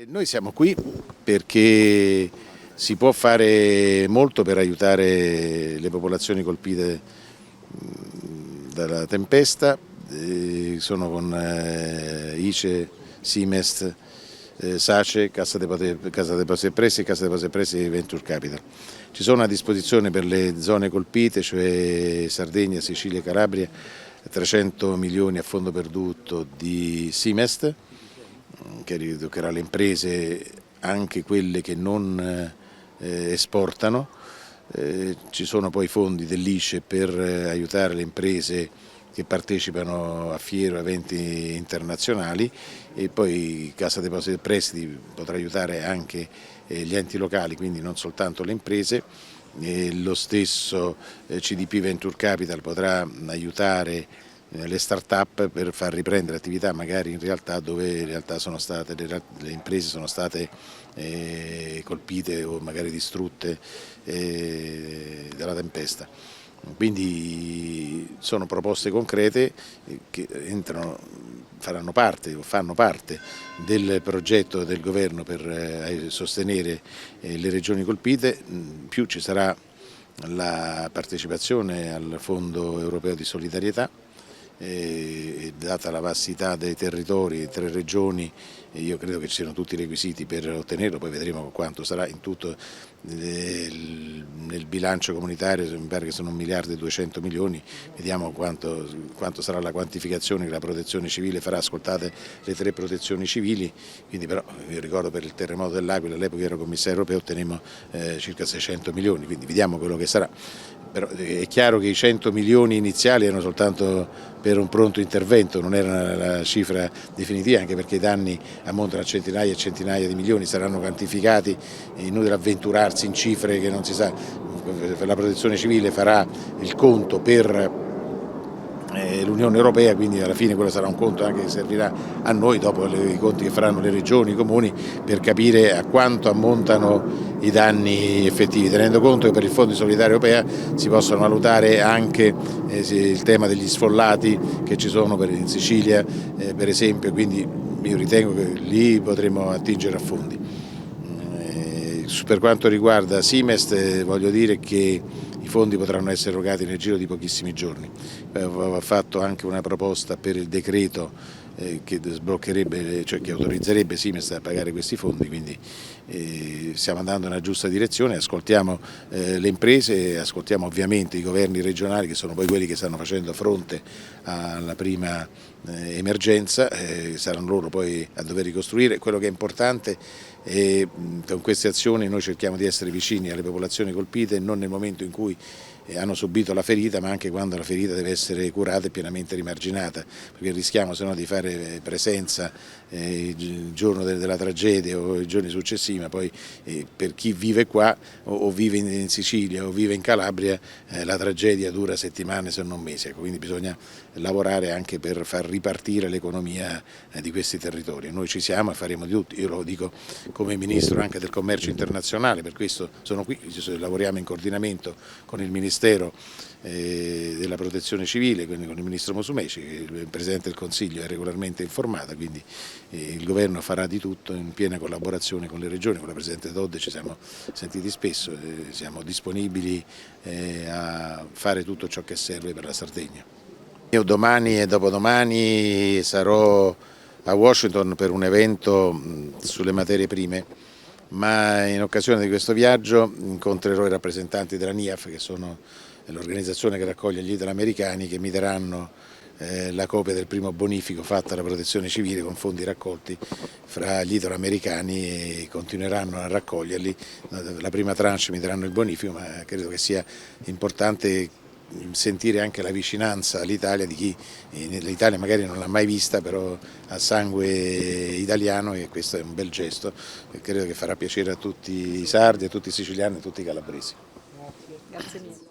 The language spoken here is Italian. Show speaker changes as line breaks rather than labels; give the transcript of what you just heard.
Noi siamo qui perché si può fare molto per aiutare le popolazioni colpite dalla tempesta. Sono con ICE, Simest, SACE, Cassa Depositi e Prestiti, Cassa Depositi e Prestiti e Venture Capital. Ci sono a disposizione per le zone colpite, cioè Sardegna, Sicilia e Calabria, 300 milioni a fondo perduto di Simest, che ritoccherà le imprese, anche quelle che non esportano. Ci sono poi fondi dell'ICE per aiutare le imprese che partecipano a fiere o eventi internazionali, e poi Cassa Depositi e Prestiti potrà aiutare anche gli enti locali, quindi non soltanto le imprese. Lo stesso CDP Venture Capital potrà aiutare le start-up per far riprendere attività magari in realtà dove in realtà le imprese sono state colpite o magari distrutte dalla tempesta. Quindi sono proposte concrete che fanno parte del progetto del governo per sostenere le regioni colpite. Più ci sarà la partecipazione al Fondo Europeo di Solidarietà. Data la vastità dei territori, 3 regioni, io credo che ci siano tutti i requisiti per ottenerlo, poi vedremo quanto sarà in tutto nel bilancio comunitario. Mi pare che sono 1 miliardo e 200 milioni, vediamo quanto sarà la quantificazione che la Protezione Civile farà. Ascoltate le 3 protezioni civili, quindi però io ricordo per il terremoto dell'Aquila, all'epoca ero commissario europeo, ottenemmo circa 600 milioni, quindi vediamo quello che sarà. Però è chiaro che i 100 milioni iniziali erano soltanto per un pronto intervento, non era la cifra definitiva, anche perché i danni ammontano a centinaia e centinaia di milioni, saranno quantificati, è inutile avventurarsi in cifre che non si sa. La Protezione Civile farà il conto per l'Unione Europea, quindi alla fine quello sarà un conto anche che servirà a noi, dopo i conti che faranno le regioni, i comuni, per capire a quanto ammontano i danni effettivi, tenendo conto che per il Fondo di Solidarietà Europea si possono valutare anche il tema degli sfollati che ci sono in Sicilia, per esempio, quindi io ritengo che lì potremo attingere a fondi. Per quanto riguarda Simest, voglio dire che i fondi potranno essere erogati nel giro di pochissimi giorni. Ho fatto anche una proposta per il decreto che sbloccherebbe, cioè che autorizzerebbe Simest a pagare questi fondi, quindi stiamo andando nella giusta direzione. Ascoltiamo le imprese, ascoltiamo ovviamente i governi regionali, che sono poi quelli che stanno facendo fronte alla prima emergenza, saranno loro poi a dover ricostruire. Quello che è importante è con queste azioni noi cerchiamo di essere vicini alle popolazioni colpite, non nel momento in cui hanno subito la ferita, ma anche quando la ferita deve essere curata e pienamente rimarginata, perché rischiamo se no di fare presenza il giorno della tragedia o i giorni successivi, ma poi per chi vive qua o vive in Sicilia o vive in Calabria la tragedia dura settimane se non mesi, quindi bisogna lavorare anche per far ripartire l'economia di questi territori. Noi ci siamo e faremo di tutto, io lo dico come Ministro anche del Commercio Internazionale, per questo sono qui, lavoriamo in coordinamento con il Ministero della Protezione Civile, quindi con il Ministro Musumeci, il Presidente del Consiglio è regolarmente informata, quindi il Governo farà di tutto in piena collaborazione con le regioni. Con la Presidente Todde ci siamo sentiti spesso, siamo disponibili a fare tutto ciò che serve per la Sardegna. Io domani e dopodomani sarò a Washington per un evento sulle materie prime, ma in occasione di questo viaggio incontrerò i rappresentanti della NIAF, che sono l'organizzazione che raccoglie gli italoamericani, che mi daranno la copia del primo bonifico fatto alla Protezione Civile con fondi raccolti fra gli italoamericani, e continueranno a raccoglierli. La prima tranche mi daranno il bonifico, ma credo che sia importante sentire anche la vicinanza all'Italia di chi l'Italia magari non l'ha mai vista, però ha sangue italiano, e questo è un bel gesto e credo che farà piacere a tutti i sardi, a tutti i siciliani e a tutti i calabresi.
Grazie mille.